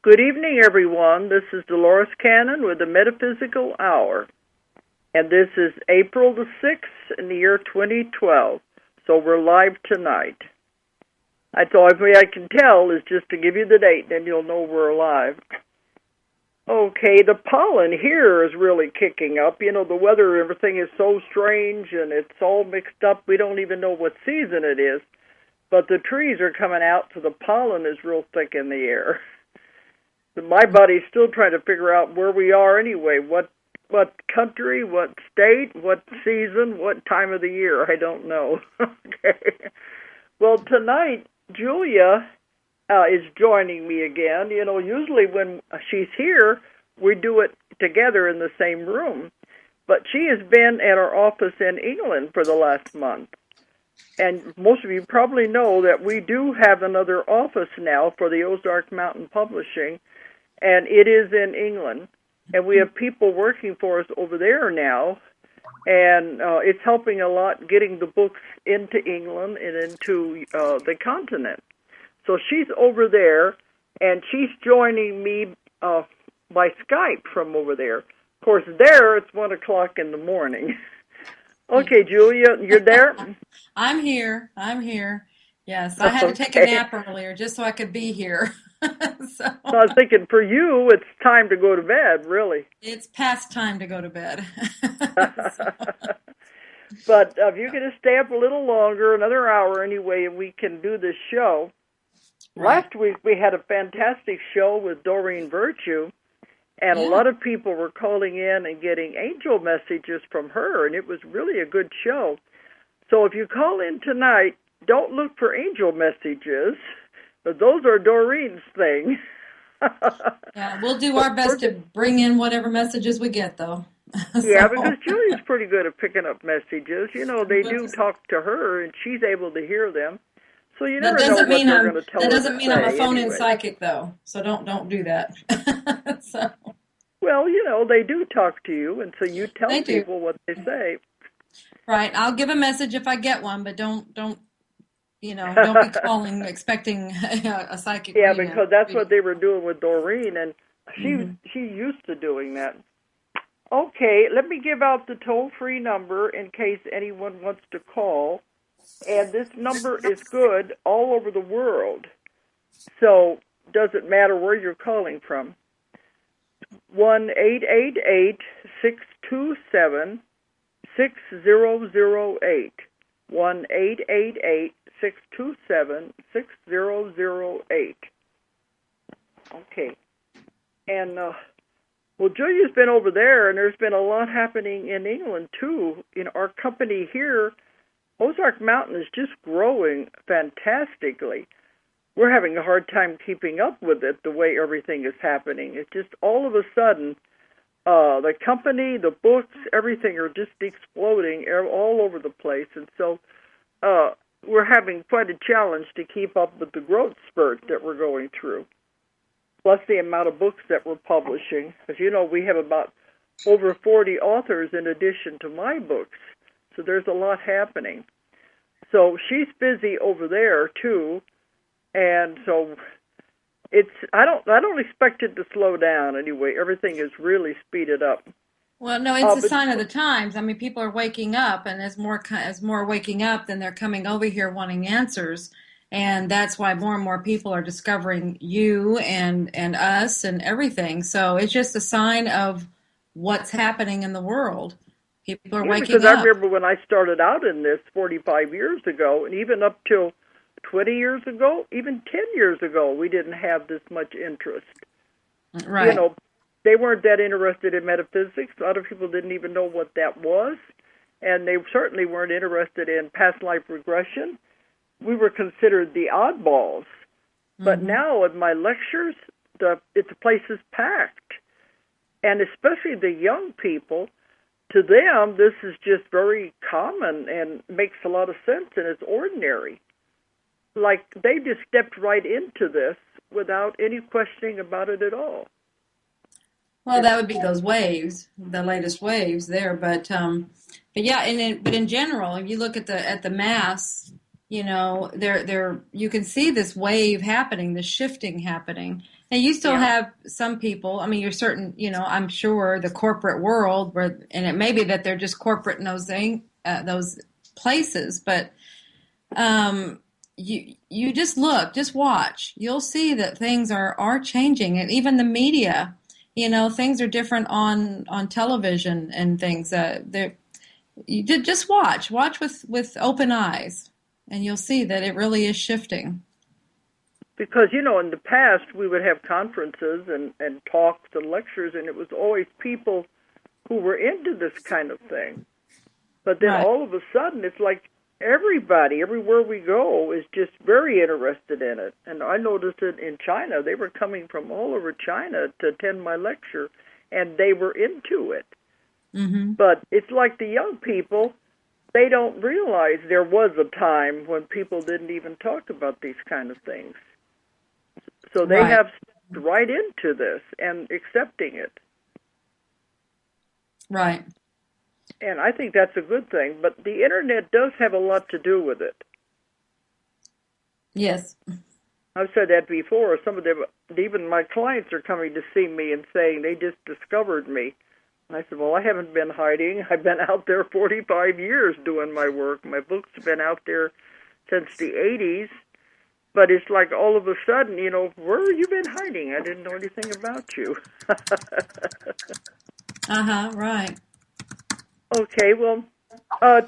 Good evening, everyone. This is Dolores Cannon with the Metaphysical Hour. And this is April the 6th in the year 2012. So we're live tonight. That's all I can tell is just to give you the date, then you'll know we're live. Okay, the pollen here is really kicking up. You know, the weather, everything is so strange and it's all mixed up. We don't even know what season it is. But the trees are coming out, so the pollen is real thick in the air. My body's still trying to figure out where we are anyway. What country, what state, what season, what time of the year? I don't know. Okay. Well, tonight, Julia is joining me again. You know, usually when she's here, we do it together in the same room. But she has been at our office in England for the last month. And most of you probably know that we do have another office now for the Ozark Mountain Publishing, and it is in England. And we have people working for us over there now, and it's helping a lot getting the books into England and into the continent. So she's over there, and she's joining me by Skype from over there. Of course, there it's 1 o'clock in the morning. Okay, Julia, you're there? I'm here. Yes, I had to take a nap earlier just so I could be here. So I was thinking for you, it's time to go to bed, really. It's past time to go to bed. But if you're going to stay up a little longer, another hour anyway, and we can do this show. Right. Last week we had a fantastic show with Doreen Virtue, and a lot of people were calling in and getting angel messages from her, and it was really a good show. So if you call in tonight, don't look for angel messages. Those are Doreen's thing. Yeah, we'll do our best to bring in whatever messages we get, though. Yeah, because Julie's pretty good at picking up messages. You know, they do talk to her, and she's able to hear them. So you never know what they're going to tell her. That doesn't mean I'm a phone-in psychic, though. So don't do that. So. Well, you know, they do talk to you, and so you tell people what they say. Right. I'll give a message if I get one, but don't be calling expecting a psychic. Yeah, because that's what they were doing with Doreen, and she's used to doing that. Okay, let me give out the toll-free number in case anyone wants to call. And this number is good all over the world. So doesn't matter where you're calling from. 1-888-627-6008. 1-888-627-6008. Okay. And, well, Julia's been over there, and there's been a lot happening in England, too. You know, our company here, Ozark Mountain, is just growing fantastically. We're having a hard time keeping up with it, the way everything is happening. It's just all of a sudden, the company, the books, everything are just exploding all over the place. And so we're having quite a challenge to keep up with the growth spurt that we're going through, plus the amount of books that we're publishing. As you know, we have about over 40 authors in addition to my books, so there's a lot happening. So she's busy over there, too. And so I don't expect it to slow down anyway. Everything is really speeded up. Well, no, it's a sign of the times. I mean, people are waking up, and as more waking up, then they're coming over here wanting answers, and that's why more and more people are discovering you and us and everything. So it's just a sign of what's happening in the world. People are waking up. Because I remember when I started out in this 45 years ago, and even up till 20 years ago, even 10 years ago, we didn't have this much interest. Right. You know, they weren't that interested in metaphysics. A lot of people didn't even know what that was, and they certainly weren't interested in past life regression. We were considered the oddballs. But now in my lectures, the place is packed. And especially the young people, to them, this is just very common and makes a lot of sense, and it's ordinary. Like, they just stepped right into this without any questioning about it at all. Well, that would be those waves, the latest waves there. But yeah, but in general, if you look at the mass, you know, there you can see this wave happening, this shifting happening, And you still Yeah. have some people, I mean, you're certain, I'm sure the corporate world where, and it may be that they're just corporate in those places, but, you just look, just watch. You'll see that things are changing, and even the media, things are different on television and things. You did just watch with open eyes, and you'll see that it really is shifting. Because, in the past we would have conferences and talks and lectures, and it was always people who were into this kind of thing. But then Right. all of a sudden, it's like everybody, everywhere we go, is just very interested in it. And I noticed it in China. They were coming from all over China to attend my lecture, and they were into it. Mm-hmm. But it's like the young people, they don't realize there was a time when people didn't even talk about these kind of things. So they Right. have stepped right into this and accepting it. Right. And I think that's a good thing. But the Internet does have a lot to do with it. Yes. I've said that before. Some of them, even my clients are coming to see me and saying they just discovered me. And I said, well, I haven't been hiding. I've been out there 45 years doing my work. My book's been out there since the 80s. But it's like all of a sudden, where have you been hiding? I didn't know anything about you. Uh-huh. Right. Okay, well,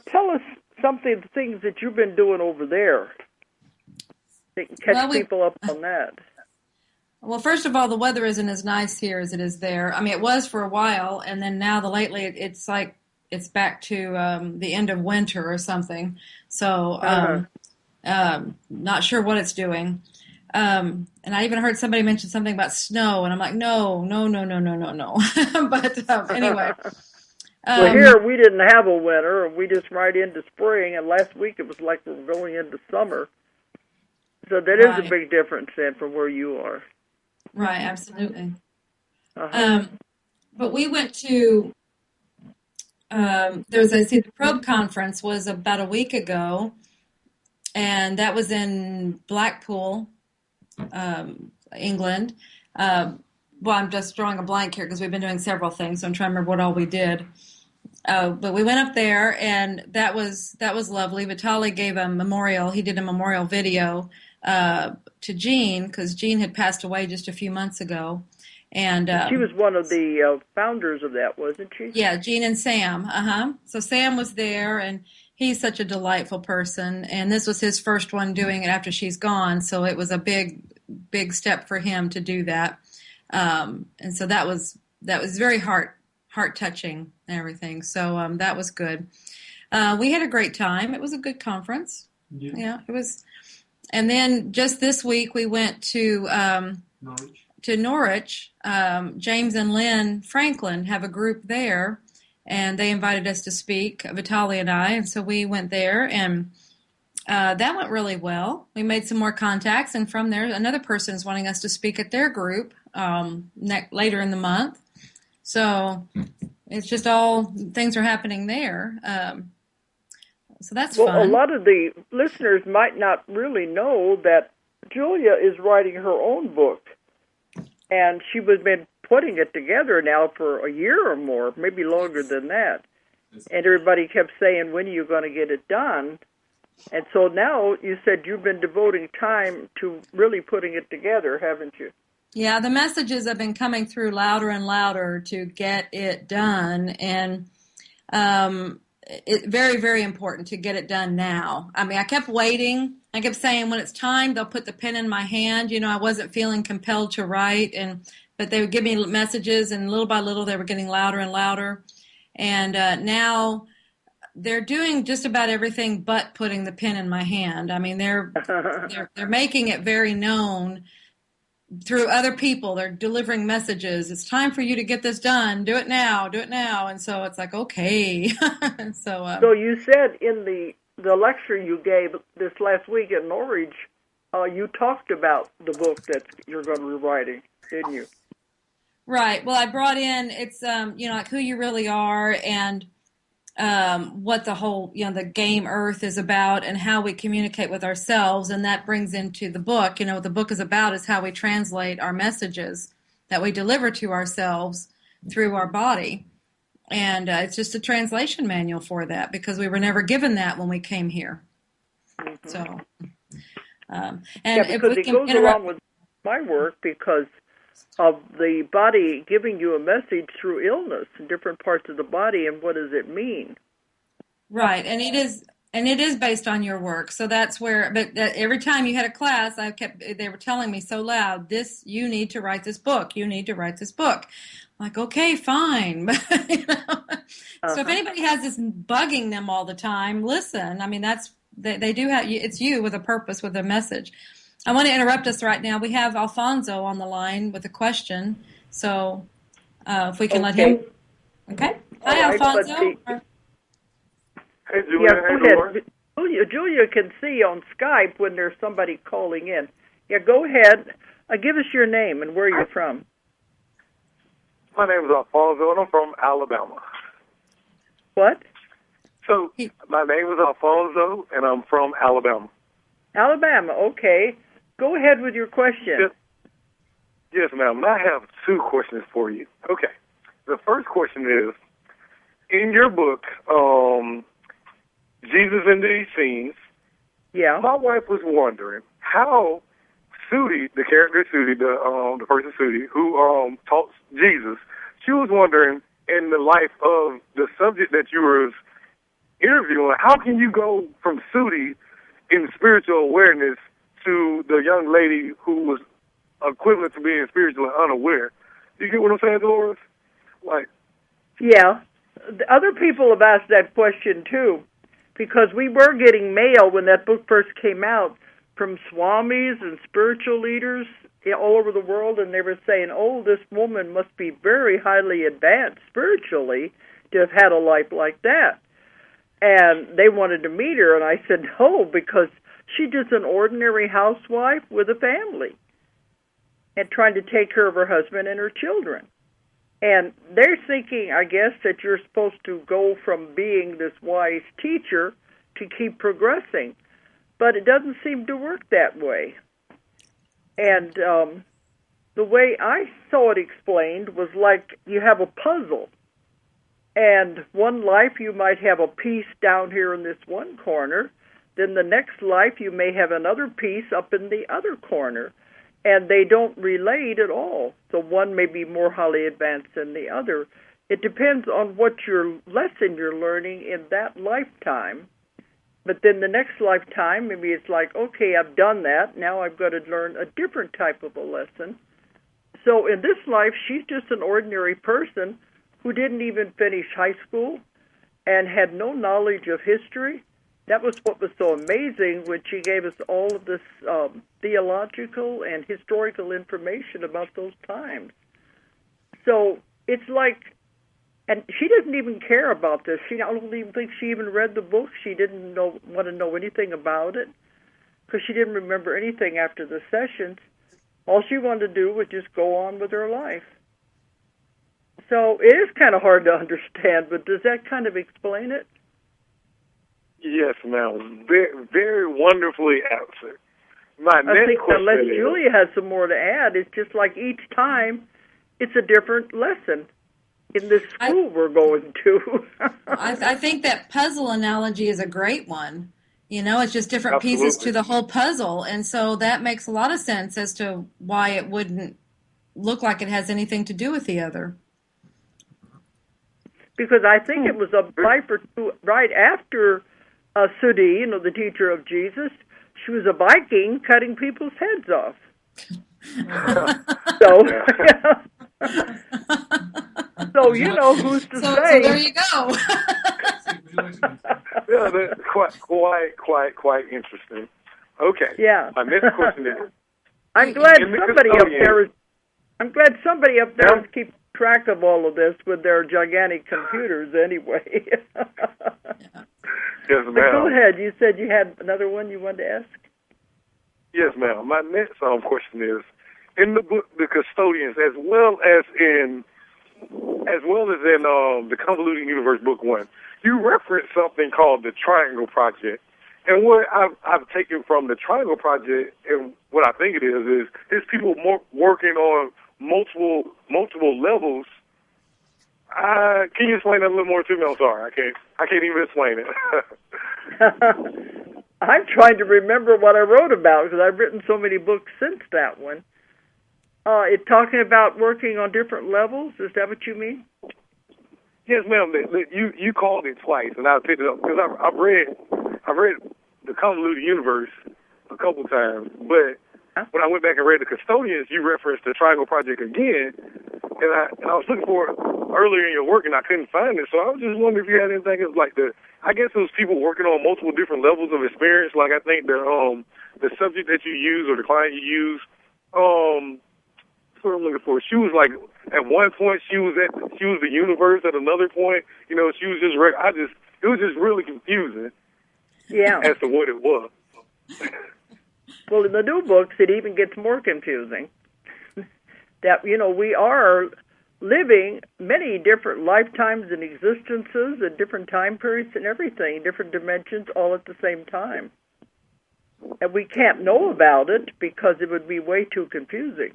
tell us things that you've been doing over there. They can catch people up on that. Well, first of all, the weather isn't as nice here as it is there. I mean, it was for a while, and then now lately it's like it's back to the end of winter or something. So, not sure what it's doing. And I even heard somebody mention something about snow, and I'm like, no, no, no, no, no, no, no. But anyway. Well, here we didn't have a winter, and we just right into spring, and last week it was like we were going into summer. So that is a big difference then from where you are. Right, absolutely. But we went to, the Probe conference was about a week ago, and that was in Blackpool, England. Well, I'm just drawing a blank here because we've been doing several things, so I'm trying to remember what all we did. But we went up there, and that was lovely. Vitaly gave a memorial. He did a memorial video to Jean, because Jean had passed away just a few months ago. And she was one of the founders of that, wasn't she? Yeah, Jean and Sam. So Sam was there, and he's such a delightful person. And this was his first one doing it after she's gone, so it was a big, big step for him to do that. And so that was very heart touching and everything. So that was good. We had a great time. It was a good conference. Yeah, it was. And then just this week we went to Norwich. James and Lynn Franklin have a group there, and they invited us to speak, Vitaly and I, and so we went there, and that went really well. We made some more contacts, and from there, another person is wanting us to speak at their group later in the month. So it's just all things are happening there. So that's fun. Well, a lot of the listeners might not really know that Julia is writing her own book, and she has been putting it together now for a year or more, maybe longer than that. And everybody kept saying, when are you going to get it done? And so now you said you've been devoting time to really putting it together, haven't you? Yeah, the messages have been coming through louder and louder to get it done, and it's very, very important to get it done now. I mean, I kept waiting. I kept saying, when it's time, they'll put the pen in my hand. I wasn't feeling compelled to write, but they would give me messages, and little by little, they were getting louder and louder. And now they're doing just about everything but putting the pen in my hand. I mean, they're making it very known through other people. They're delivering messages. It's time for you to get this done. Do it now. Do it now. And so it's like, okay. So you said in the lecture you gave this last week in Norwich, you talked about the book that you're going to be writing, didn't you? Right. Well, I brought in, it's, like who you really are, and what the whole, the game Earth is about and how we communicate with ourselves. And that brings into the book. What the book is about is how we translate our messages that we deliver to ourselves through our body. And it's just a translation manual for that because we were never given that when we came here. Mm-hmm. So, and because it goes along with my work because of the body giving you a message through illness in different parts of the body, and what does it mean? Right, and it is based on your work. So that's where. But every time you had a class, they were telling me so loud, you need to write this book. You need to write this book. I'm like, okay, fine. But, So if anybody has this bugging them all the time, listen. I mean, they do have. It's you with a purpose, with a message. I want to interrupt us right now. We have Alfonso on the line with a question. So if we can let him. Okay. Hi, right, Alfonso. Hey, Julia. Yeah, go ahead. Julia can see on Skype when there's somebody calling in. Yeah, go ahead. Give us your name and where you're from. My name is Alfonso, and I'm from Alabama. What? So, my name is Alfonso, and I'm from Alabama. Alabama, okay. Go ahead with your question. Yes, ma'am. I have two questions for you. Okay. The first question is, in your book, Jesus and the Essenes, my wife was wondering how Sudi, the character Sudi, the person Sudi, who taught Jesus, she was wondering in the life of the subject that you were interviewing, how can you go from Sudi in spiritual awareness to the young lady who was equivalent to being spiritually unaware? Do you get what I'm saying, Dolores? Yeah. The other people have asked that question, too, because we were getting mail when that book first came out from swamis and spiritual leaders all over the world, and they were saying, oh, this woman must be very highly advanced spiritually to have had a life like that. And they wanted to meet her, and I said, no, because she's just an ordinary housewife with a family and trying to take care of her husband and her children. And they're thinking, I guess, that you're supposed to go from being this wise teacher to keep progressing. But it doesn't seem to work that way. And the way I saw it explained was like you have a puzzle. And one life you might have a piece down here in this one corner. Then the next life you may have another piece up in the other corner. And they don't relate at all. So one may be more highly advanced than the other. It depends on what your lesson you're learning in that lifetime. But then the next lifetime, maybe it's like, okay, I've done that. Now I've got to learn a different type of a lesson. So in this life, she's just an ordinary person who didn't even finish high school and had no knowledge of history. That was what was so amazing when she gave us all of this theological and historical information about those times. So it's like, and she doesn't even care about this. I don't even think she even read the book. She didn't want to know anything about it because she didn't remember anything after the sessions. All she wanted to do was just go on with her life. So it is kind of hard to understand, but does that kind of explain it? Yes, ma'am. Very, very wonderfully answered. I think unless Julia has some more to add, it's just like each time it's a different lesson in this school we're going to. I think that puzzle analogy is a great one. It's just different pieces to the whole puzzle. And so that makes a lot of sense as to why it wouldn't look like it has anything to do with the other. Because I think it was a life or two right after Sudi, the teacher of Jesus. She was a Viking cutting people's heads off. So, who's to say? So there you go. Yeah, that's quite interesting. Okay. Yeah. My next question is. I'm glad somebody up there is keeping track of all of this with their gigantic computers. Anyway. Yes, ma'am. But go ahead. You said you had another one you wanted to ask? Yes, ma'am. My next question is, in the book, The Custodians, as well as in as well as in the Convoluted Universe Book 1, you reference something called the Triangle Project. And what I've taken from the Triangle Project, and what I think it is people working on multiple levels. Can you explain that a little more to me? I'm sorry, I can't even explain it. I'm trying to remember what I wrote about because I've written so many books since that one. It's talking about working on different levels. Is that what you mean? Yes, ma'am. You called it twice, and I picked it up because I've read the Convoluted Universe a couple times, but when I went back and read the Custodians, you referenced the Triangle Project again, and I was looking for it earlier in your work, and I couldn't find it. So I was just wondering if you had anything like I guess it was people working on multiple different levels of experience. Like I think the subject that you use or the client you use, what I'm looking for. She was like at one point she was the universe. At another point, she was just it was just really confusing. Yeah. As to what it was. Well, in the new books, it even gets more confusing. That, we are living many different lifetimes and existences at different time periods and everything, different dimensions, all at the same time. And we can't know about it because it would be way too confusing.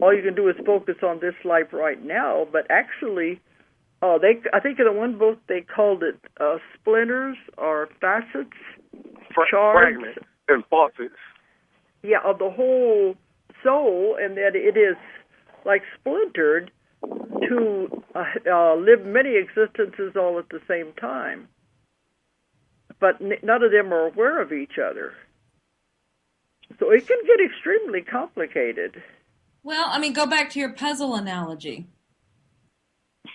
All you can do is focus on this life right now, but actually, I think in the one book they called it splinters or facets, fragments and faucets. Yeah, of the whole soul, and that it is like splintered to live many existences all at the same time. But none of them are aware of each other. So it can get extremely complicated. Well, go back to your puzzle analogy.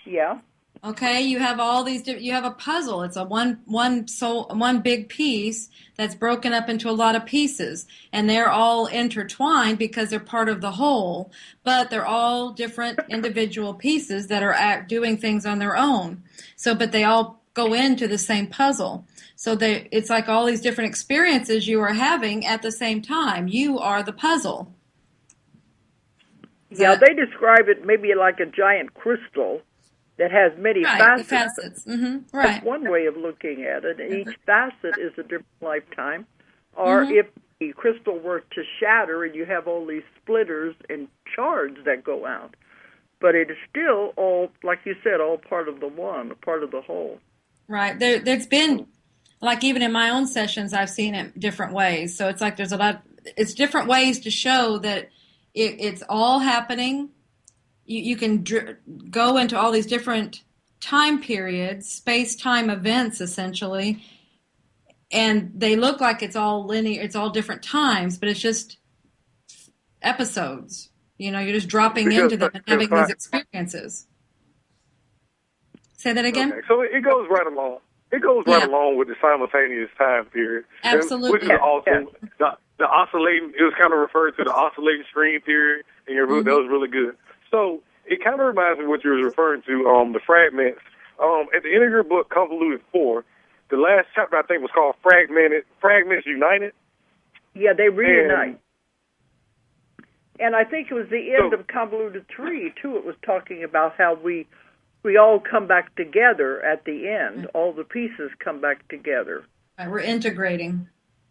Yeah. Okay, you have all these. You have a puzzle. It's a one big piece that's broken up into a lot of pieces, and they're all intertwined because they're part of the whole. But they're all different individual pieces that are doing things on their own. But they all go into the same puzzle. So it's like all these different experiences you are having at the same time. You are the puzzle. Yeah, they describe it maybe like a giant crystal that has many facets. Mm-hmm. Right. That's one way of looking at it. And each facet is a different lifetime. Or if the crystal were to shatter and you have all these splitters and shards that go out. But it is still all, like you said, all part of the one, part of the whole. Right. There's been, like even in my own sessions, I've seen it different ways. So it's like there's it's different ways to show that it's all happening. You can go into all these different time periods, space-time events, essentially, and they look like it's all linear, it's all different times, but it's just episodes. You're just dropping into them and having these experiences. Say that again? Okay, so it goes right along. It goes right along with the simultaneous time period. Absolutely. Which is also the oscillating, it was kind of referred to the oscillating stream theory in your book. That was really good. So it kind of reminds me of what you were referring to, the fragments. At the end of your book, Convoluted 4, the last chapter I think was called Fragments United. Yeah, they reunite. And I think it was the end of Convoluted 3, too. It was talking about how we all come back together at the end. All the pieces come back together. Right, we're integrating.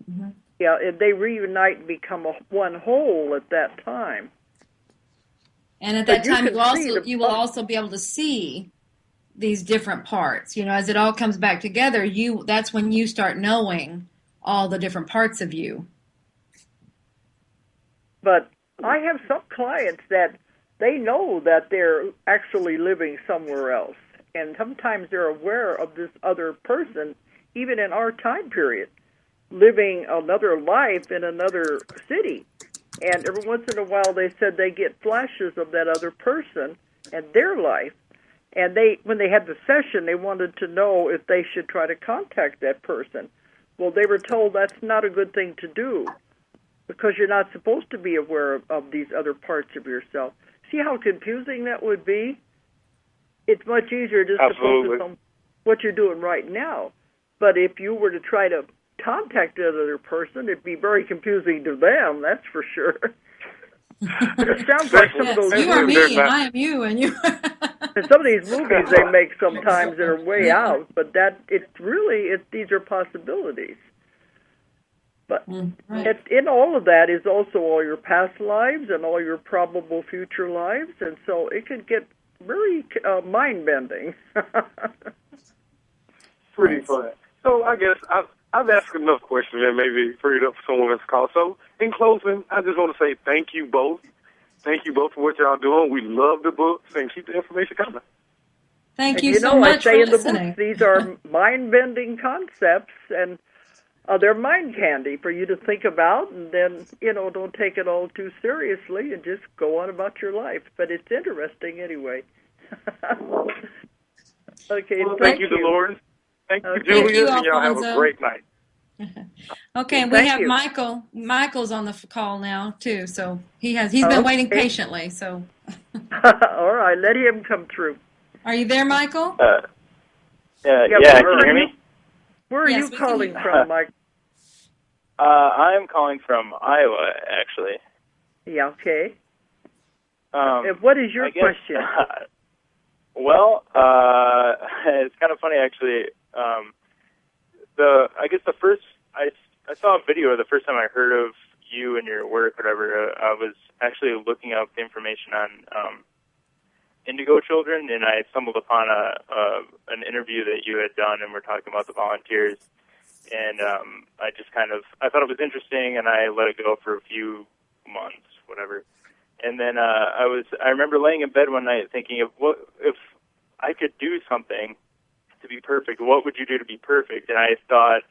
Mm-hmm. Yeah, and they reunite and become one whole at that time. And at that time, you will also be able to see these different parts. As it all comes back together, that's when you start knowing all the different parts of you. But I have some clients that they know that they're actually living somewhere else. And sometimes they're aware of this other person, even in our time period, living another life in another city. And every once in a while they said they get flashes of that other person and their life. And when they had the session, they wanted to know if they should try to contact that person. Well, they were told that's not a good thing to do because you're not supposed to be aware of these other parts of yourself. See how confusing that would be? It's much easier just to focus on what you're doing right now. But if you were to try to contact that other person, it'd be very confusing to them, that's for sure. It sounds like some of those you are movies. me, and I am you, and you. And some of these movies they make sometimes that are way out, but these are possibilities. But in all of that is also all your past lives and all your probable future lives, and so it could get very mind-bending. Pretty fun. So I guess I've asked enough questions and maybe freed up someone else to call. So in closing, I just want to say thank you both. Thank you both for what y'all doing. We love the books and keep the information coming. Thank you so much for listening. In the books, these are mind-bending concepts, and they're mind candy for you to think about, and then, don't take it all too seriously and just go on about your life. But it's interesting anyway. Okay, well, thank you, Dolores. Thank you, Julius, and y'all have a great night. Okay, we have Michael. Michael's on the call now too, so he's been waiting patiently. So, all right, let him come through. Are you there, Michael? Can you hear me? Where are you calling from, Mike? I'm calling from Iowa, actually. Yeah. Okay. What is your question? Well, it's kind of funny, actually. I guess the first I saw a video the first time I heard of you and your work, whatever. I was actually looking up information on indigo children, and I stumbled upon an interview that you had done, and we're talking about the volunteers. And I thought it was interesting, and I let it go for a few months, whatever. And then I remember laying in bed one night thinking, if I could do something to be perfect, what would you do to be perfect? And I thought,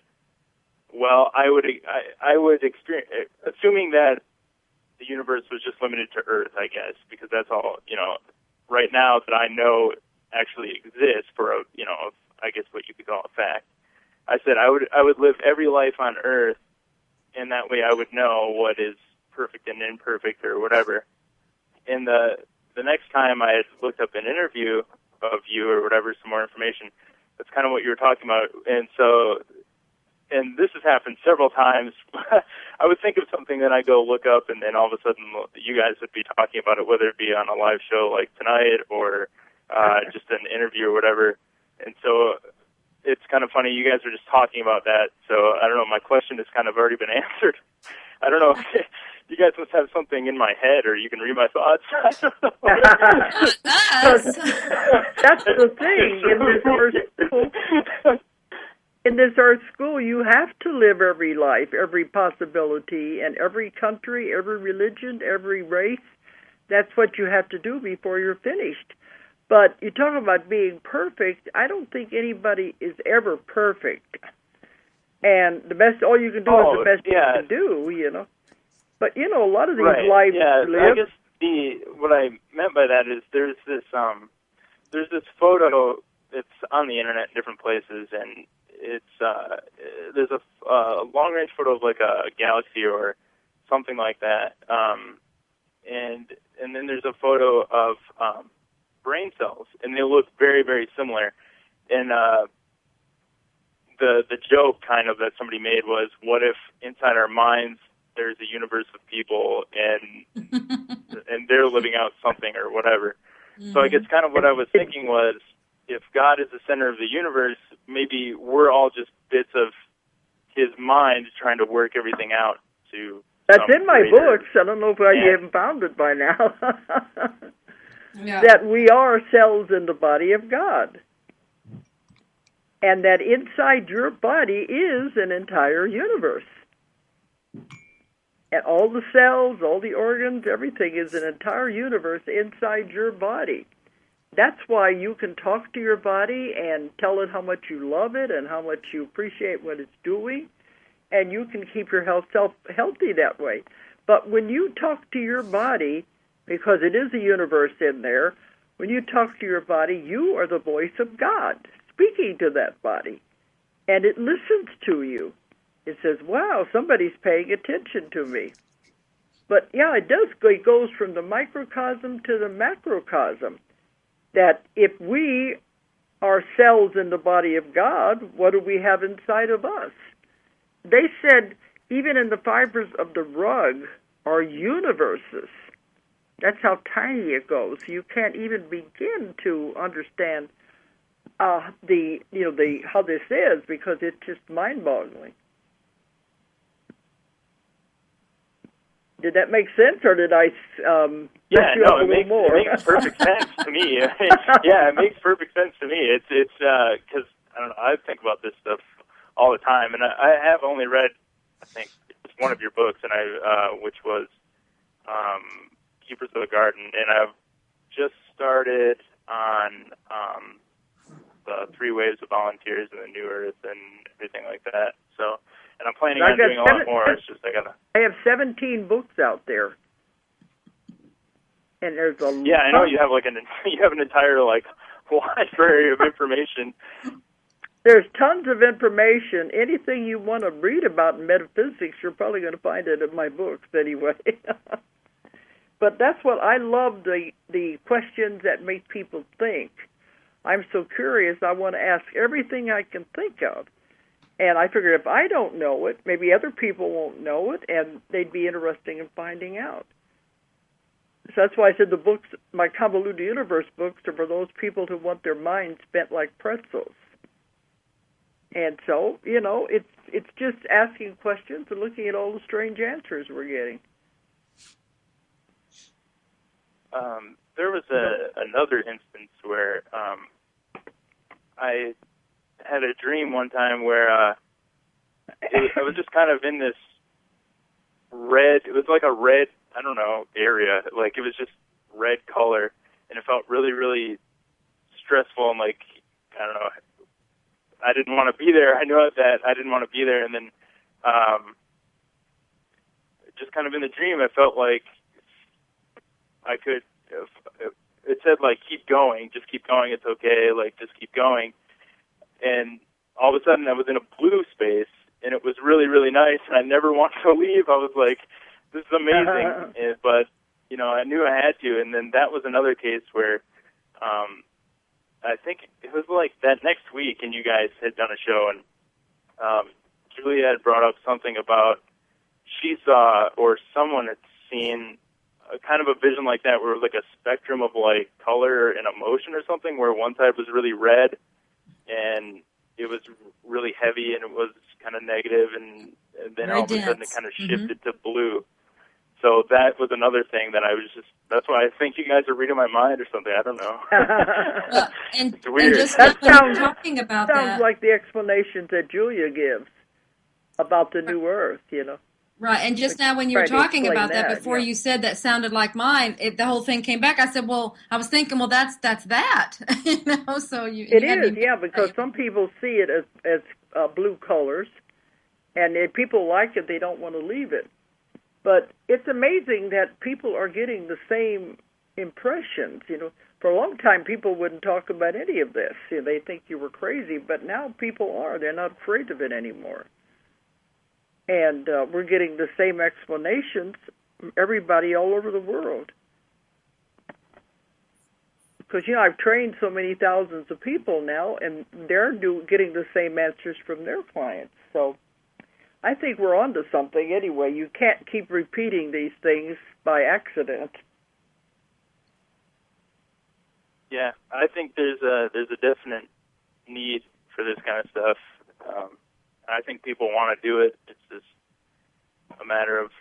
well, I would experience, assuming that the universe was just limited to Earth, I guess, because that's all, right now that I know actually exists for I guess what you could call a fact. I said I would live every life on Earth, and that way I would know what is perfect and imperfect or whatever. And the next time I had looked up an interview of you or whatever, some more information, that's kind of what you were talking about. And this has happened several times. I would think of something, then I go look up, and then all of a sudden you guys would be talking about it, whether it be on a live show like tonight or just an interview or whatever. And so it's kind of funny. You guys are just talking about that. So I don't know. My question has kind of already been answered. I don't know. You guys must have something in my head, or you can read my thoughts. That's the thing. In this Earth School, you have to live every life, every possibility, and every country, every religion, every race. That's what you have to do before you're finished. But you talk about being perfect. I don't think anybody is ever perfect. And all you can do is the best you can do, But, a lot of these lives live. I guess what I meant by that is there's this photo. It's on the internet in different places, and it's there's a long-range photo of like a galaxy or something like that, and then there's a photo of brain cells, and they look very, very similar. And the joke kind of that somebody made was, what if inside our minds there's a universe of people and they're living out something or whatever. Mm-hmm. So I guess kind of what I was thinking was, if God is the center of the universe, maybe we're all just bits of his mind trying to work everything out to. That's in my books. I don't know if you haven't found it by now. That we are cells in the body of God. And that inside your body is an entire universe. And all the cells, all the organs, everything is an entire universe inside your body. That's why you can talk to your body and tell it how much you love it and how much you appreciate what it's doing, and you can keep your self healthy that way. But when you talk to your body, because it is a universe in there, when you talk to your body, you are the voice of God speaking to that body, and it listens to you. It says, wow, somebody's paying attention to me. But, it does. It goes from the microcosm to the macrocosm. That if we are cells in the body of God, what do we have inside of us? They said even in the fibers of the rug are universes. That's how tiny it goes. You can't even begin to understand the how this is, because it's just mind-boggling. Did that make sense, or did I yeah, no, it makes perfect sense to me. Yeah, it makes perfect sense to me. It's because I don't know, I think about this stuff all the time, and I have only read, I think, just one of your books, and which was Keepers of the Garden, and I've just started on the 3 Waves of Volunteers and the New Earth and everything like that. So, and I'm planning on doing a lot more. It's just I have 17 books out there, and there's a yeah. I know you have an entire library of information. There's tons of information. Anything you want to read about in metaphysics, you're probably going to find it in my books anyway. But that's what I love, the questions that make people think. I'm so curious, I want to ask everything I can think of. And I figured if I don't know it, maybe other people won't know it, and they'd be interested in finding out. So that's why I said the books, my Convoluted Universe books, are for those people who want their minds bent like pretzels. And so, it's just asking questions and looking at all the strange answers we're getting. There was another instance where I had a dream one time where I was just kind of in this red, it was like a red, I don't know, area. Like, it was just red color, and it felt really, really stressful, and I don't know, I didn't want to be there. I knew that I didn't want to be there, and then just kind of in the dream, I felt like I could, it said, keep going, just keep going, it's okay, just keep going. And all of a sudden, I was in a blue space, and it was really, really nice, and I never wanted to leave. I was like, this is amazing. But, I knew I had to. And then that was another case where I think it was that next week, and you guys had done a show, and Julia had brought up something about she saw, or someone had seen, a kind of a vision like that, where it was a spectrum of color and emotion or something, where one side was really red, and it was really heavy, and it was kind of negative, and then very all of a sudden it dense. kind of shifted to blue. So that was another thing that I was that's why I think you guys are reading my mind or something. I don't know. Well, it's weird. And just when you're talking about that. Sounds like the explanations that Julia gives about the new Earth, Right, and just now when you were talking about that, before you said that sounded like mine, the whole thing came back. I said, I was thinking, that's that, so It is, because some people see it as blue colors, and if people like it, they don't want to leave it. But it's amazing that people are getting the same impressions. For a long time, people wouldn't talk about any of this. They think you were crazy, but now people are. They're not afraid of it anymore. And we're getting the same explanations from everybody all over the world. Because, I've trained so many thousands of people now, and they're getting the same answers from their clients. So I think we're onto something anyway. You can't keep repeating these things by accident. Yeah, I think there's a definite need for this kind of stuff. I think people want to do it. It's just a matter of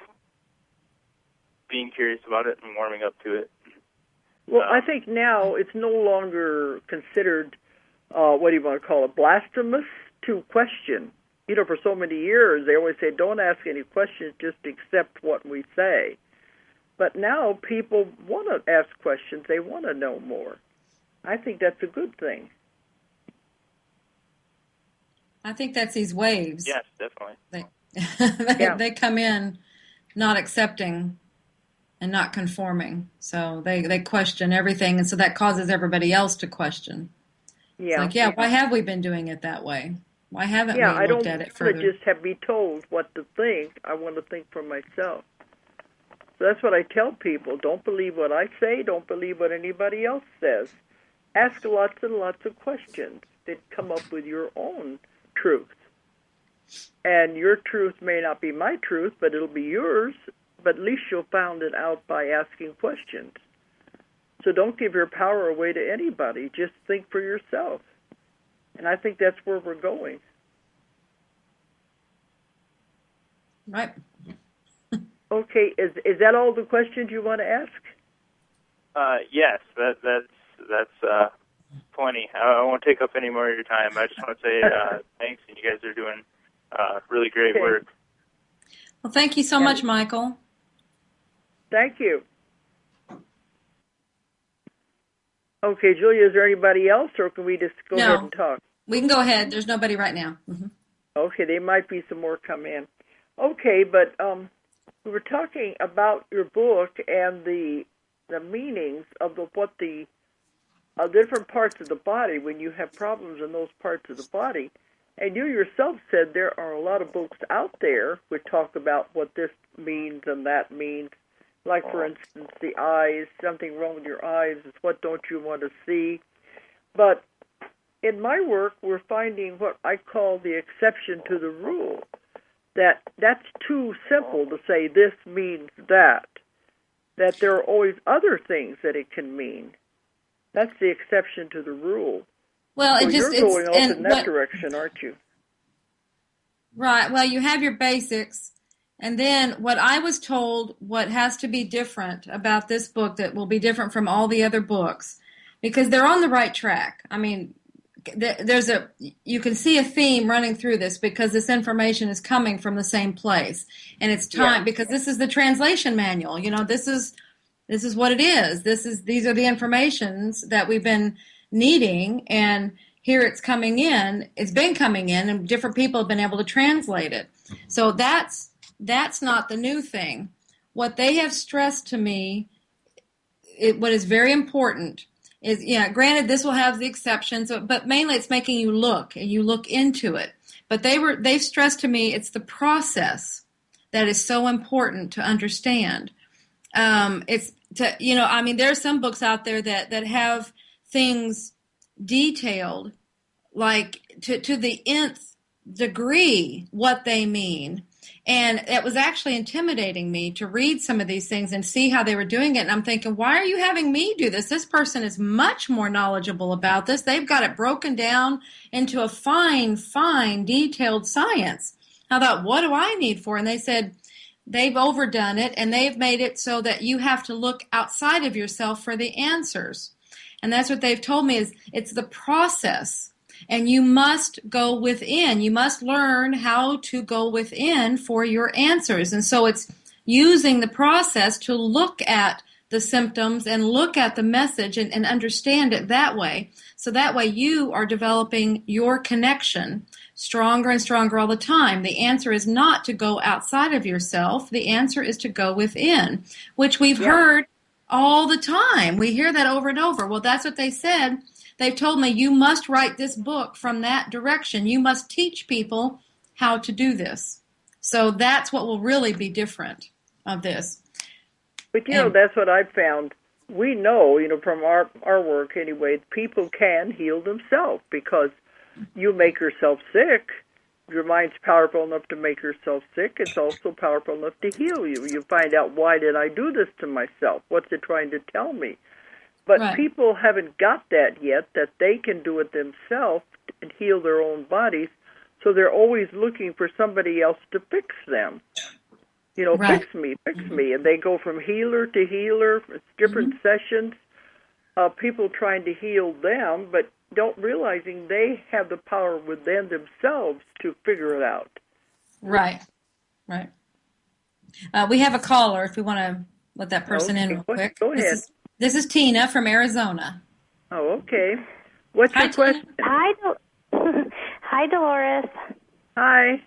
being curious about it and warming up to it. Well, I think now it's no longer considered, what do you want to call it, blasphemous to question. For so many years, they always say, don't ask any questions, just accept what we say. But now people want to ask questions. They want to know more. I think that's a good thing. I think that's these waves. Yes, definitely. They come in not accepting and not conforming. So they question everything, and so that causes everybody else to question. Yeah. It's why have we been doing it that way? Why haven't we looked at it further? I don't want to just be told what to think. I want to think for myself. So that's what I tell people. Don't believe what I say. Don't believe what anybody else says. Ask lots and lots of questions that come up with your own truth. And your truth may not be my truth, but it'll be yours. but at least you'll find it out by asking questions. So don't give your power away to anybody. Just think for yourself. And I think that's where we're going. Right. Okay, is that all the questions you want to ask? Yes, that's plenty. I won't take up any more of your time. I just want to say thanks, and you guys are doing really great work. Well, thank you so much, Michael. Thank you. Okay, Julia, is there anybody else, or can we just go ahead and talk? We can go ahead. There's nobody right now. Mm-hmm. Okay, there might be some more come in. Okay, but we were talking about your book and the meanings of what the different parts of the body when you have problems in those parts of the body. And you yourself said there are a lot of books out there which talk about what this means and that means. Like, for instance, the eyes, something wrong with your eyes is what don't you want to see. But in my work, we're finding what I call the exception to the rule, that's too simple to say this means that there are always other things that it can mean. That's the exception to the rule. Well, so you're going off in that direction, aren't you? Right. Well, you have your basics. And then what I was told, what has to be different about this book that will be different from all the other books, because they're on the right track. I mean, you can see a theme running through this because this information is coming from the same place. And it's time, because this is the translation manual. You know, this is what it is. These are the informations that we've been needing, and here it's coming in. It's been coming in, and different people have been able to translate it. So that's not the new thing. What they have stressed to me, what is very important is, granted, this will have the exceptions, but mainly it's making you look, and you look into it. But they've stressed to me it's the process that is so important to understand. There's some books out there that have things detailed, like to the nth degree what they mean. And it was actually intimidating me to read some of these things and see how they were doing it. And I'm thinking, why are you having me do this? This person is much more knowledgeable about this. They've got it broken down into a fine, detailed science. I thought, what do I need for? And they said they've overdone it, and they've made it so that you have to look outside of yourself for the answers. And that's what they've told me is it's the process. And you must go within. You must learn how to go within for your answers. And so it's using the process to look at the symptoms and look at the message and understand it that way. So that way you are developing your connection stronger and stronger all the time. The answer is not to go outside of yourself. The answer is to go within, which we've heard all the time. We hear that over and over. Well, that's what they said. They've told me you must write this book from that direction. You must teach people how to do this. So that's what will really be different of this. But, that's what I've found. We know, from our work anyway, people can heal themselves because you make yourself sick. Your mind's powerful enough to make yourself sick. It's also powerful enough to heal you. You find out, why did I do this to myself? What's it trying to tell me? But people haven't got that yet, that they can do it themselves and heal their own bodies, so they're always looking for somebody else to fix them. Fix me. And they go from healer to healer. It's different sessions, people trying to heal them, but don't realizing they have the power within themselves to figure it out. Right. We have a caller if we want to let that person in real quick. Go ahead. This is Tina from Arizona. Oh, okay. What's your question? Hi, Dolores. Hi.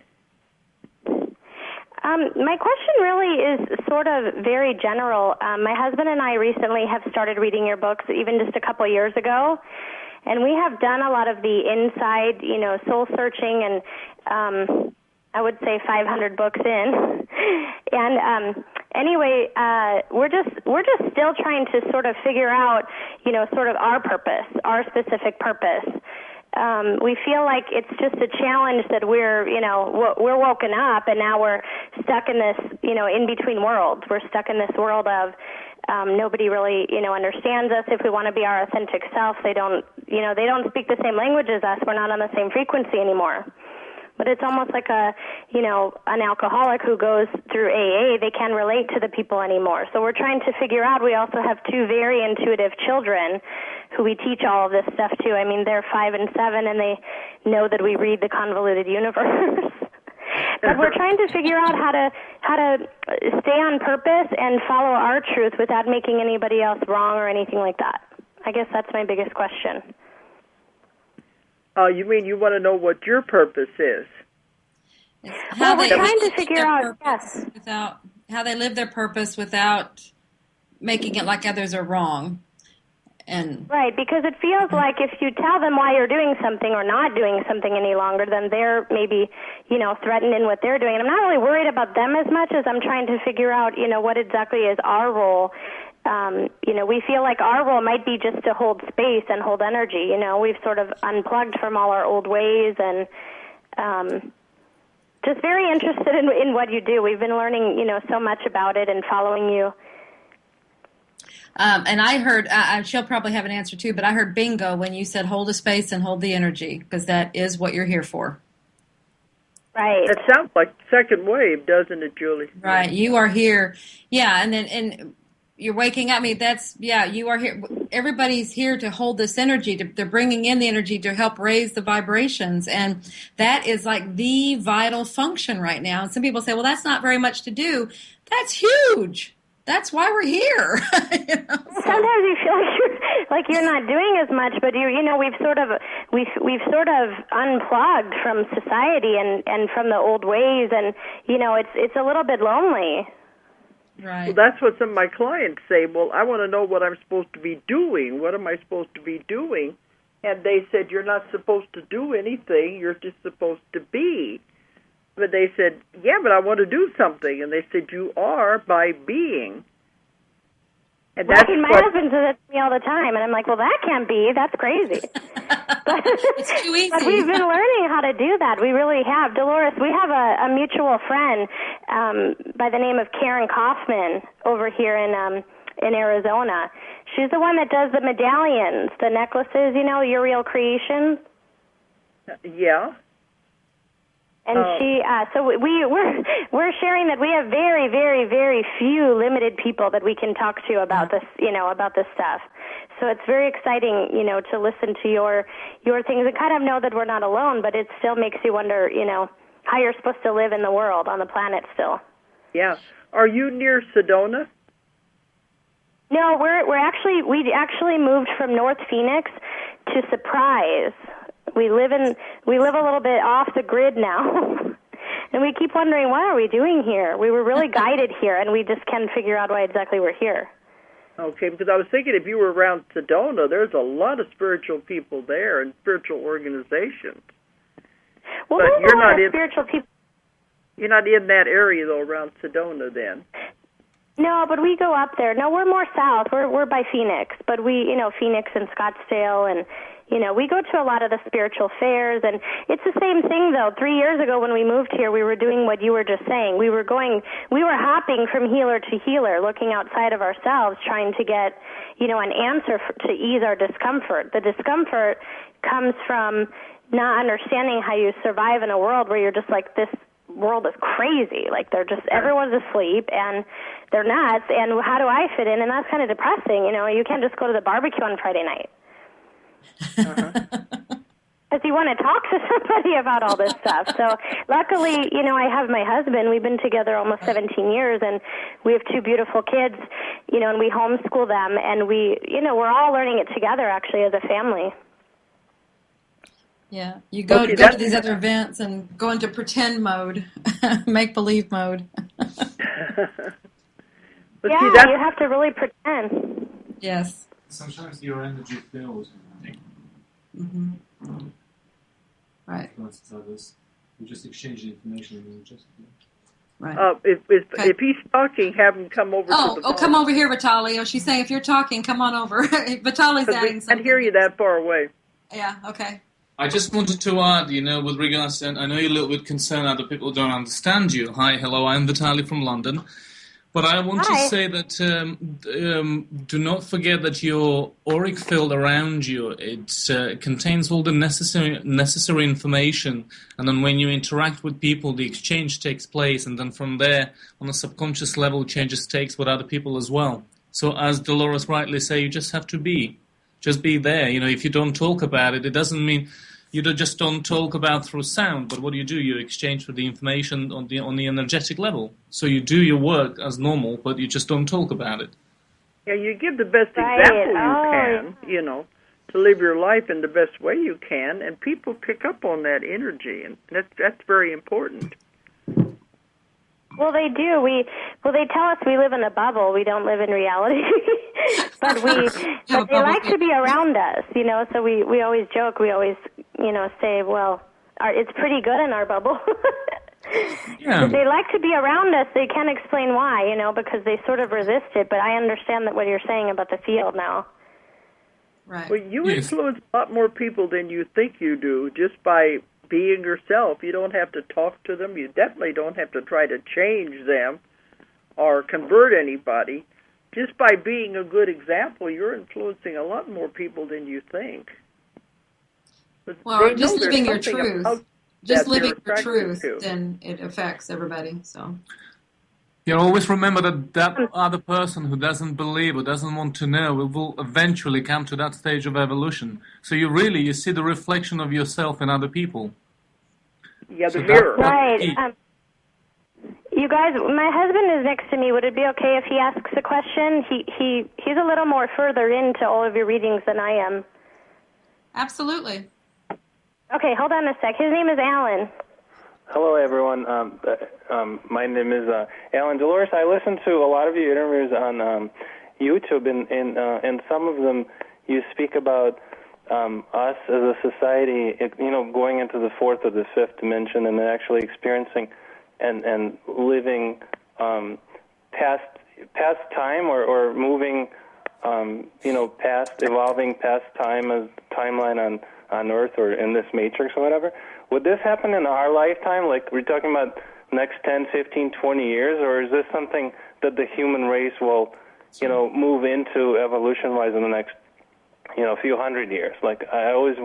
My question really is sort of very general. My husband and I recently have started reading your books, even just a couple of years ago, and we have done a lot of the inside, soul searching, and I would say 500 books in. And anyway, we're just still trying to sort of figure out, sort of our purpose, our specific purpose. we feel like it's just a challenge that we're woken up, and now we're stuck in this, in between worlds. We're stuck in this world of nobody really, understands us. If we want to be our authentic self, they don't speak the same language as us. We're not on the same frequency anymore. But it's almost like an alcoholic who goes through AA, they can't relate to the people anymore. So we're trying to figure out, we also have two very intuitive children who we teach all of this stuff to. I mean, they're 5 and 7, and they know that we read the convoluted universe. But we're trying to figure out how to stay on purpose and follow our truth without making anybody else wrong or anything like that. I guess that's my biggest question. You mean you want to know what your purpose is? Well, we're trying to figure out, yes. How they live their purpose without making it like others are wrong. Right, because it feels like if you tell them why you're doing something or not doing something any longer, then they're maybe, threatened in what they're doing. And I'm not really worried about them as much as I'm trying to figure out, what exactly is our role. We feel like our role might be just to hold space and hold energy. We've sort of unplugged from all our old ways and just very interested in what you do. We've been learning, so much about it and following you. And I heard, she'll probably have an answer too, but I heard bingo when you said hold a space and hold the energy, because that is what you're here for. Right. That sounds like second wave, doesn't it, Julie? Right. You are here. Yeah. And you're waking up. I mean, you are here. Everybody's here to hold this energy. They're bringing in the energy to help raise the vibrations. And that is like the vital function right now. And some people say, well, that's not very much to do. That's huge. That's why we're here. Sometimes you feel like you're not doing as much, but we've sort of unplugged from society and from the old ways, and it's a little bit lonely. Right. Well, that's what some of my clients say. Well, I want to know what I'm supposed to be doing. What am I supposed to be doing? And they said, you're not supposed to do anything. You're just supposed to be. But they said, yeah, but I want to do something. And they said, you are by being. And that's my husband says that to me all the time. And I'm like, well, that can't be. That's crazy. It's too easy. But we've been learning how to do that. We really have. Dolores, we have a mutual friend by the name of Karen Kaufman over here in Arizona. She's the one that does the medallions, the necklaces, Your Real Creations. Yeah. And we're sharing that we have very, very, very few limited people that we can talk to about this, about this stuff. So it's very exciting, to listen to your things and kind of know that we're not alone, but it still makes you wonder, how you're supposed to live in the world, on the planet still. Yeah. Are you near Sedona? No, we actually moved from North Phoenix to Surprise. We live a little bit off the grid now, and we keep wondering, what are we doing here? We were really guided here, and we just can't figure out why exactly we're here. Okay, because I was thinking if you were around Sedona, there's a lot of spiritual people there and spiritual organizations. Well, but there's a lot of spiritual people. You're not in that area, though, around Sedona, then. No, but we go up there. No, we're more south. We're by Phoenix, but we, Phoenix and Scottsdale, and we go to a lot of the spiritual fairs, and it's the same thing, though. 3 years ago when we moved here, we were doing what you were just saying. We were hopping from healer to healer, looking outside of ourselves, trying to get, an answer to ease our discomfort. The discomfort comes from not understanding how you survive in a world where you're just like, this world is crazy. Like, everyone's asleep, and they're nuts, and how do I fit in? And that's kind of depressing, You can't just go to the barbecue on Friday night. Because you want to talk to somebody about all this stuff. So luckily, I have my husband. We've been together almost 17 years, and we have 2 beautiful kids, and we homeschool them, and we're all learning it together, actually, as a family. Yeah, you go to these other events and go into pretend mode, make-believe mode. You have to really pretend. Yes. Sometimes your energy fails. Mm-hmm. Right. Others. You just exchange information and you just. Right. If he's talking, have him come over. to the phone. Come over here, Vitaly. She's saying if you're talking, come on over. Vitaly's adding something. I can't hear you that far away. Yeah. Okay. I just wanted to add, with regards to, I know you're a little bit concerned other people don't understand you. Hi, hello, I'm Vitaly from London. But I want to say that do not forget that your auric field around you, it contains all the necessary information. And then when you interact with people, the exchange takes place. And then from there, on a subconscious level, changes takes with other people as well. So as Dolores rightly say, you just have to be. Just be there. If you don't talk about it, it doesn't mean you just don't talk about through sound. But what do? You exchange with the information on the energetic level. So you do your work as normal, but you just don't talk about it. Yeah, you give the best example you can, to live your life in the best way you can, and people pick up on that energy, and that's very important. Well, they do. They tell us we live in a bubble. We don't live in reality. but they like to be around us, so we always joke. We always, say, well, it's pretty good in our bubble. Yeah. They like to be around us. They can't explain why, because they sort of resist it. But I understand what you're saying about the field now. Right. Well, you influence a lot more people than you think you do just by being yourself. You don't have to talk to them. You definitely don't have to try to change them or convert anybody. Just by being a good example, you're influencing a lot more people than you think. Well, just living your truth. Just living your truth, then it affects everybody. So. Always remember that other person who doesn't believe or doesn't want to know will eventually come to that stage of evolution. So you see the reflection of yourself in other people. Yeah, the mirror. Right. You guys, my husband is next to me. Would it be okay if he asks a question? He's a little more further into all of your readings than I am. Absolutely. Okay, hold on a sec. His name is Alan. Hello, everyone. My name is Alan. Dolores, I listened to a lot of your interviews on YouTube, and some of them you speak about us as a society, going into the fourth or the fifth dimension, and then actually experiencing and living past time or moving, evolving past time as timeline on Earth or in this matrix or whatever. Would this happen in our lifetime? Like, we're talking about next 10, 15, 20 years, or is this something that the human race will, move into evolution-wise in the next, few hundred years? Like, I was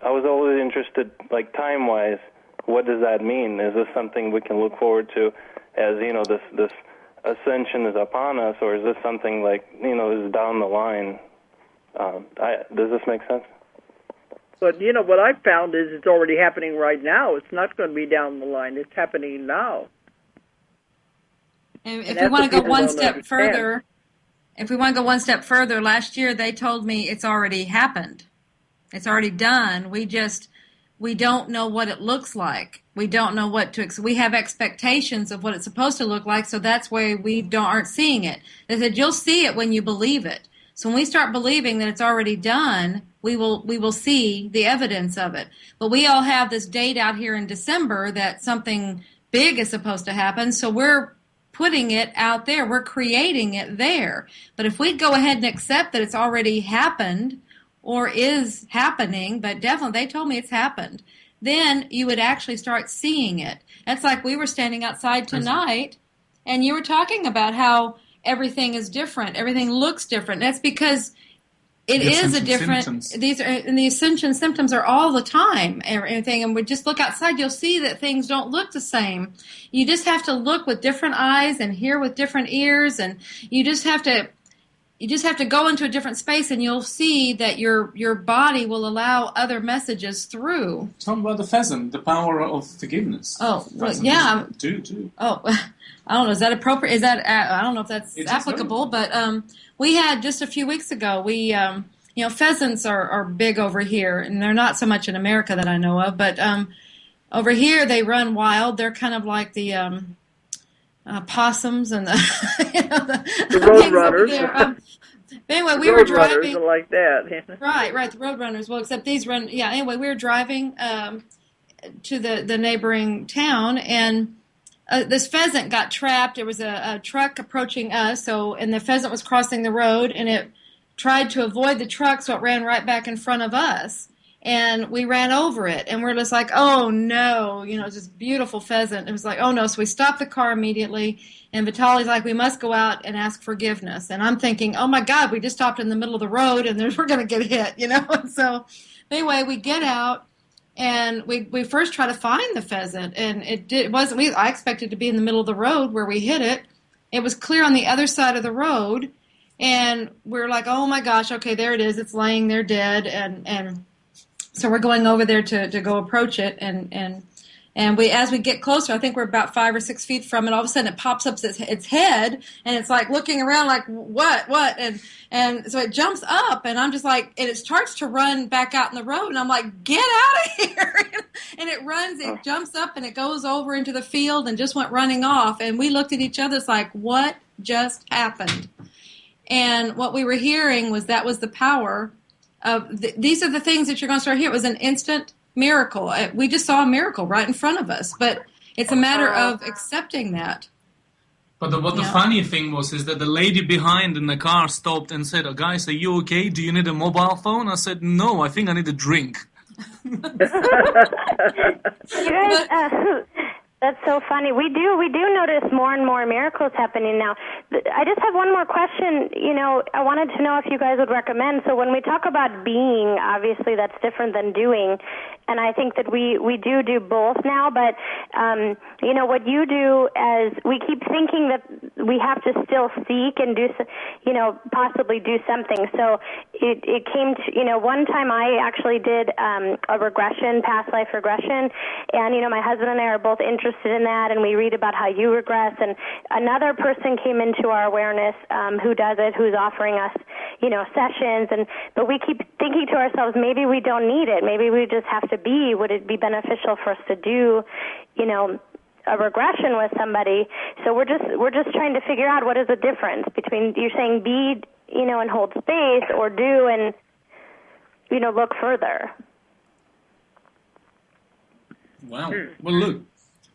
always interested, like, time-wise, what does that mean? Is this something we can look forward to as, this ascension is upon us, or is this something like, is down the line? Does this make sense? But, what I've found is it's already happening right now. It's not going to be down the line. It's happening now. And if we want to go one step further, last year they told me it's already happened. It's already done. We don't know what it looks like. We don't know what to we have expectations of what it's supposed to look like, so that's why we aren't seeing it. They said you'll see it when you believe it. So when we start believing that it's already done, we will see the evidence of it. But we all have this date out here in December that something big is supposed to happen, so we're putting it out there. We're creating it there. But if we go ahead and accept that it's already happened or is happening, but definitely they told me it's happened, then you would actually start seeing it. That's like we were standing outside tonight, and you were talking about how everything is different. Everything looks different. That's because it is a different. Symptoms. The ascension symptoms are all the time. Everything, and we just look outside. You'll see that things don't look the same. You just have to look with different eyes and hear with different ears, and you just have to go into a different space, and you'll see that your body will allow other messages through. Talk about the pheasant, the power of forgiveness. Oh, well, yeah. Do. Oh, I don't know. Is that appropriate? Is that I don't know if that's applicable, but we had just a few weeks ago. We pheasants are big over here, and they're not so much in America that I know of, but over here they run wild. They're kind of like the possums and the road runners. Anyway, we were driving like that. Right, the road runners. Well, except these run. Yeah. Anyway, we were driving to the neighboring town, and this pheasant got trapped. There was a truck approaching us, and the pheasant was crossing the road, and it tried to avoid the truck, so it ran right back in front of us. and we ran over it, and we're just like, oh no, this beautiful pheasant. It was like, oh no. So we stopped the car immediately, and Vitali's like, we must go out and ask forgiveness. And I'm thinking, oh my God, we just stopped in the middle of the road, and we're going to get hit, And so anyway, we get out, and we first try to find the pheasant, and it wasn't. I expected to be in the middle of the road where we hit it. It was clear on the other side of the road, and we're like, oh my gosh, okay, there it is. It's laying there dead, and so we're going over there to go approach it, and we, as we get closer, I think we're about 5 or 6 feet from it. All of a sudden, it pops up its head, and it's like looking around, like what, and so it jumps up, and I'm just like, and it starts to run back out in the road, and I'm like, get out of here! And it jumps up, and it goes over into the field, and just went running off. And we looked at each other, it's like, what just happened? And what we were hearing was that was the power. These are the things that you're going to start hearing. It was an instant miracle. We just saw a miracle right in front of us, but it's a matter of accepting that. But the funny thing is that the lady behind in the car stopped and said, guys, are you okay? Do you need a mobile phone? I said, no, I think I need a drink. You guys, that's so funny. We do notice more and more miracles happening now. I just have one more question. I wanted to know if you guys would recommend. So when we talk about being, obviously that's different than doing. And I think that we do both now. But, what you do as we keep thinking that we have to still seek and do, possibly do something. So it came to, one time I actually did a regression, past life regression. And, my husband and I are both interested in that. And we read about how you regress. And another person came into our awareness who does it, who's offering us, sessions. But we keep thinking to ourselves, maybe we don't need it. Maybe we just have to be. Would it be beneficial for us to do, a regression with somebody? So we're just trying to figure out what is the difference between you're saying be, and hold space, or do and, look further. Wow. Well, look,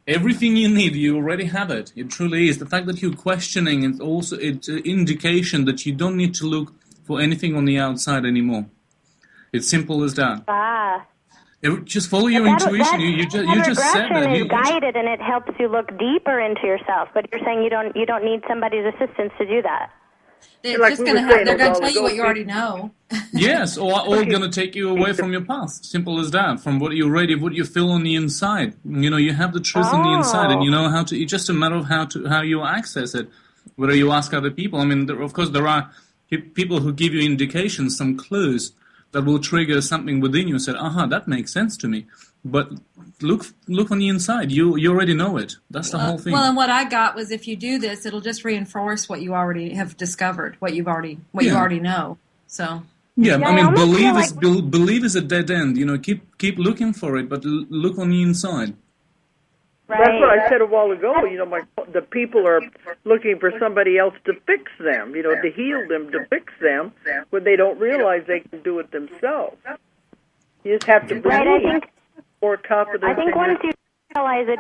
everything you need, you already have it. It truly is. The fact that you're questioning is also it's an indication that you don't need to look for anything on the outside anymore. It's simple as that. Just follow your intuition. You just said that. Regression is guided, and it helps you look deeper into yourself. But you're saying you don't need somebody's assistance to do that. They're just going to tell you what you already know. Yes, or going to take you away from your past. Simple as that. From what you feel on the inside. You have the truth on the inside, and you know how to. It's just a matter of how you access it. Whether you ask other people. I mean, of course, there are people who give you indications, some clues that will trigger something within you and say, that makes sense to me. But look on the inside. You already know it. That's the whole thing. Well, and what I got was if you do this, it'll just reinforce what you already have discovered, what you already know. So I mean, believe is a dead end. Keep looking for it, but look on the inside. Right. That's what I said a while ago. The people are looking for somebody else to fix them, to heal them, to fix them, when they don't realize they can do it themselves. You just have to believe more confidence. I think once you realize it,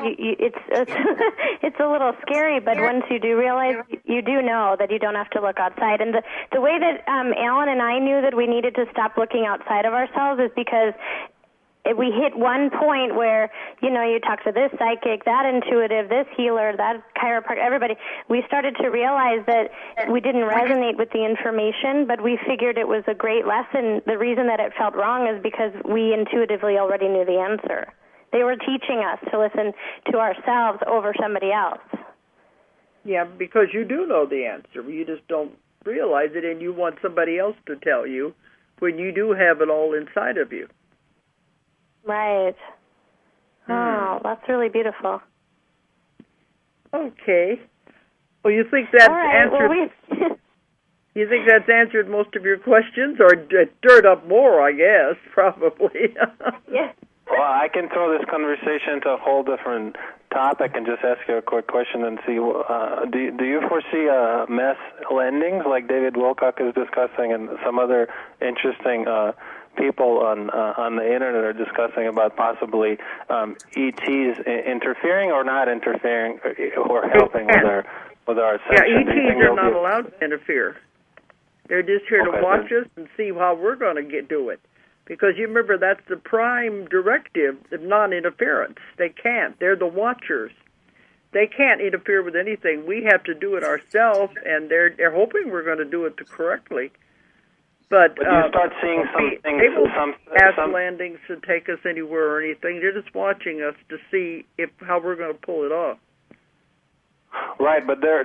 it's a little scary, but once you do realize, you do know that you don't have to look outside. And the way that Alan and I knew that we needed to stop looking outside of ourselves is because we hit one point where, you talk to this psychic, that intuitive, this healer, that chiropractor, everybody. We started to realize that we didn't resonate with the information, but we figured it was a great lesson. The reason that it felt wrong is because we intuitively already knew the answer. They were teaching us to listen to ourselves over somebody else. Yeah, because you do know the answer. You just don't realize it, and you want somebody else to tell you when you do have it all inside of you. Right. Oh, that's really beautiful. Okay. Well, you think that's answered? You think that's answered most of your questions, or stirred up more? I guess probably. Yeah. Well, I can throw this conversation to a whole different topic and just ask you a quick question and see. Do you foresee mass landings like David Wilcock is discussing, and some other interesting people on the internet are discussing about possibly ETs interfering or not interfering or helping with our ascension? Yeah, ETs are not allowed to interfere. They're just here to watch us and see how we're going to do it. Because you remember that's the prime directive of non-interference. They can't. They're the watchers. They can't interfere with anything. We have to do it ourselves, and they're hoping we're going to do it correctly. But you start seeing some things. They won't ask landings to take us anywhere or anything. They're just watching us to see how we're going to pull it off. Right, but they're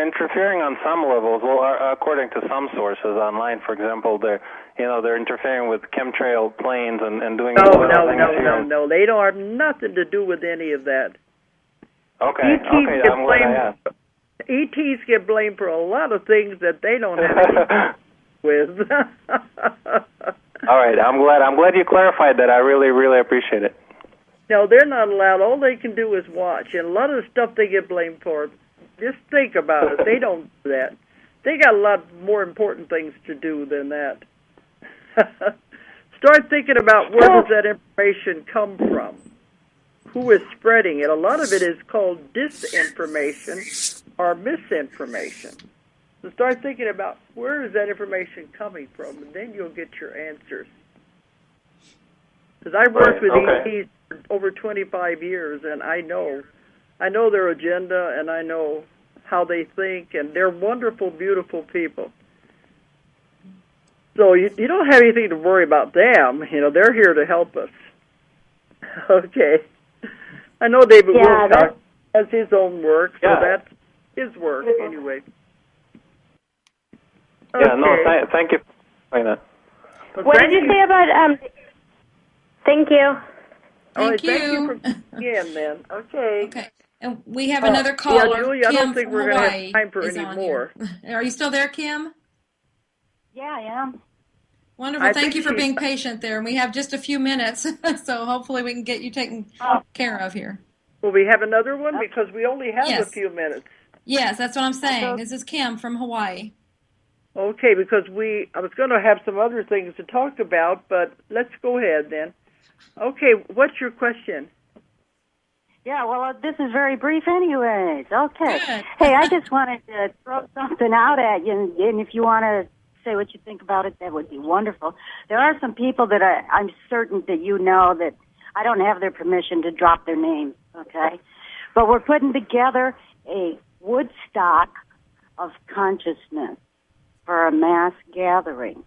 interfering on some levels. Well, according to some sources online, for example, they're interfering with chemtrail planes and doing. No. They don't have nothing to do with any of that. Okay. I'm glad I asked. ETs get blamed for a lot of things that they don't have anything to do with. All right, I'm glad you clarified that. I really, really appreciate it. No, they're not allowed. All they can do is watch. And a lot of the stuff they get blamed for, just think about it. They don't do that. They got a lot more important things to do than that. Start thinking about where does that information come from? Who is spreading it? A lot of it is called disinformation or misinformation. So start thinking about where is that information coming from, and then you'll get your answers. Because I've worked with ETs for over 25 years, and I know their agenda, and I know how they think, and they're wonderful, beautiful people. So you don't have anything to worry about them. They're here to help us. Okay. I know David Wilcox has his own work, so that's his work anyway. Okay. Yeah, no, thank you for saying that. Well, what did you say about, thank you. Thank you. Thank you for again, then. Okay. And we have another caller. Yeah, Julia, Kim I don't think we're going to have time for any more. Are you still there, Kim? Yeah, I am. Wonderful. Thank you for being patient there. And we have just a few minutes, so hopefully we can get you taken care of here. Will we have another one? Because we only have a few minutes. Yes, that's what I'm saying. This is Kim from Hawaii. Okay, because I was going to have some other things to talk about, but let's go ahead then. Okay, what's your question? Yeah, well, this is very brief anyways. Okay. Good. Hey, I just wanted to throw something out at you, and if you want to say what you think about it, that would be wonderful. There are some people that I'm certain that you know that I don't have their permission to drop their names, okay? But we're putting together a Woodstock of consciousness for a mass gathering.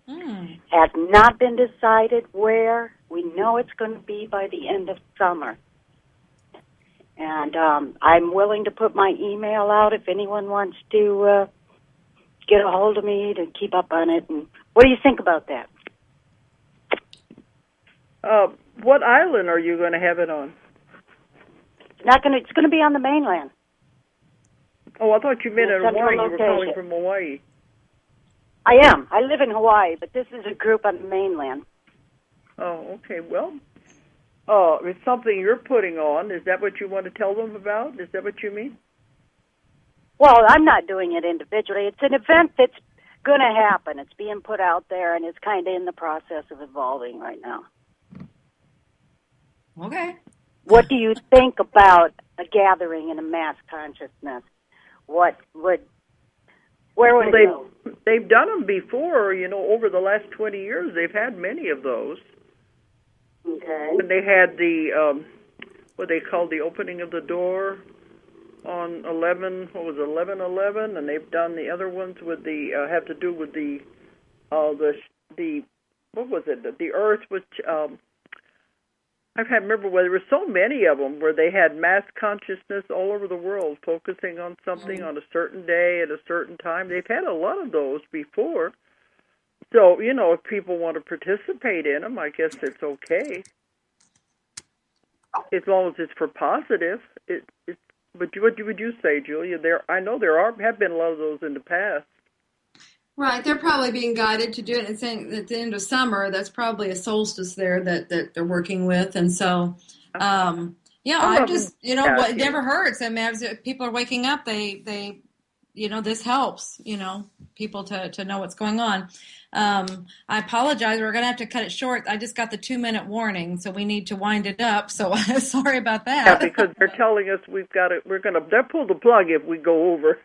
Has not been decided where. We know it's going to be by the end of summer. And I'm willing to put my email out if anyone wants to get a hold of me to keep up on it. And what do you think about that? What island are you going to have it on? It's going to be on the mainland. Oh, I thought you meant in Hawaii. You were calling from Hawaii. I am. I live in Hawaii, but this is a group on the mainland. Oh, okay. Well, it's something you're putting on. Is that what you want to tell them about? Is that what you mean? Well, I'm not doing it individually. It's an event that's going to happen. It's being put out there, and it's kind of in the process of evolving right now. Okay. What do you think about a gathering in a mass consciousness? Where would it go? They've done them before, over the last 20 years. They've had many of those. Okay. When they had the, what they called the opening of the door on 11/11, and they've done the other ones with the, have to do with the what was it? The earth, which, I can't remember whether there were so many of them where they had mass consciousness all over the world focusing on something on a certain day at a certain time. They've had a lot of those before. So, if people want to participate in them, I guess it's okay. As long as it's for positive. But what would you say, Julia? I know have been a lot of those in the past. Right, they're probably being guided to do it. And saying at the end of summer, that's probably a solstice there that they're working with, and so, I just what never hurts. I mean, as people are waking up, they this helps people to know what's going on. I apologize. We're going to have to cut it short. I just got the 2-minute warning, so we need to wind it up. So sorry about that. Yeah, because they're telling us they'll pull the plug if we go over.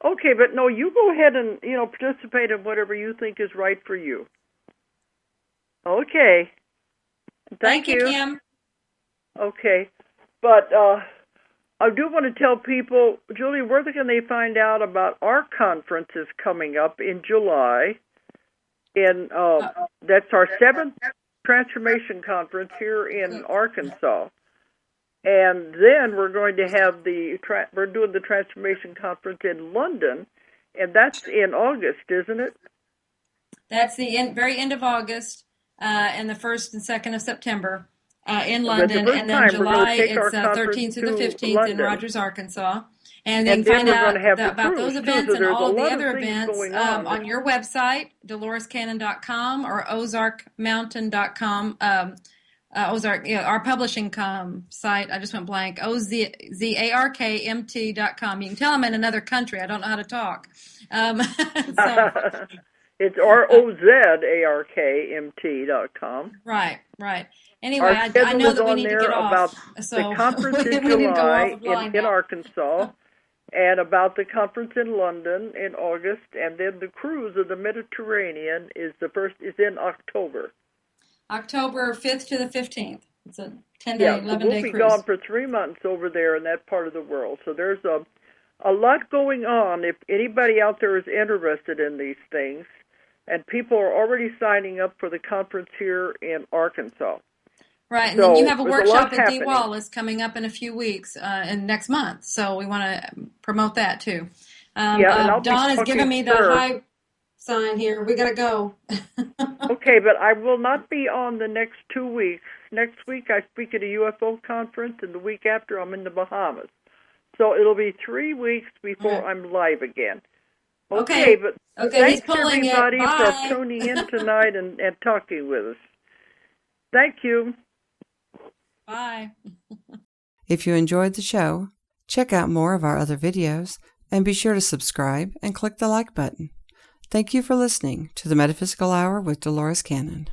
Okay, but no, you go ahead and, participate in whatever you think is right for you. Okay. Thank you, Kim. Okay. But I do want to tell people, Julie, where can they find out about our conferences coming up in July? That's our 7th Transformation Conference here in Arkansas. And then we're going to have we're doing the Transformation Conference in London, and that's in August, isn't it? That's the very end of August, and the 1st and 2nd of September in London, and then July it's 13th through the 15th London. in Rogers, Arkansas. And they can find out about those events and all of the other events on your website, DoloresCannon.com or OzarkMountain.com. Ozark, our publishing site, I just went blank, OZARKMT.com. You can tell I'm in another country. I don't know how to talk. It's OZARKMT.com. Right. Anyway, I know that we need to get off. About the conference in July in Arkansas, and about the conference in London in August, and then the cruise of the Mediterranean is in October. October 5th to the 15th. It's a 10-day, 11-day cruise. We'll be gone for 3 months over there in that part of the world. So there's a lot going on. If anybody out there is interested in these things, and people are already signing up for the conference here in Arkansas. Right, and then you have a workshop with Dee Wallace coming up in a few weeks, in next month. So we want to promote that too. Dawn is giving me the high sign here. We got to go. Okay, but I will not be on the next 2 weeks. Next week I speak at a UFO conference, and the week after I'm in the Bahamas. So it'll be 3 weeks before I'm live again. Okay, but thanks everybody for tuning in tonight and talking with us. Thank you. Bye. If you enjoyed the show, check out more of our other videos and be sure to subscribe and click the like button. Thank you for listening to the Metaphysical Hour with Dolores Cannon.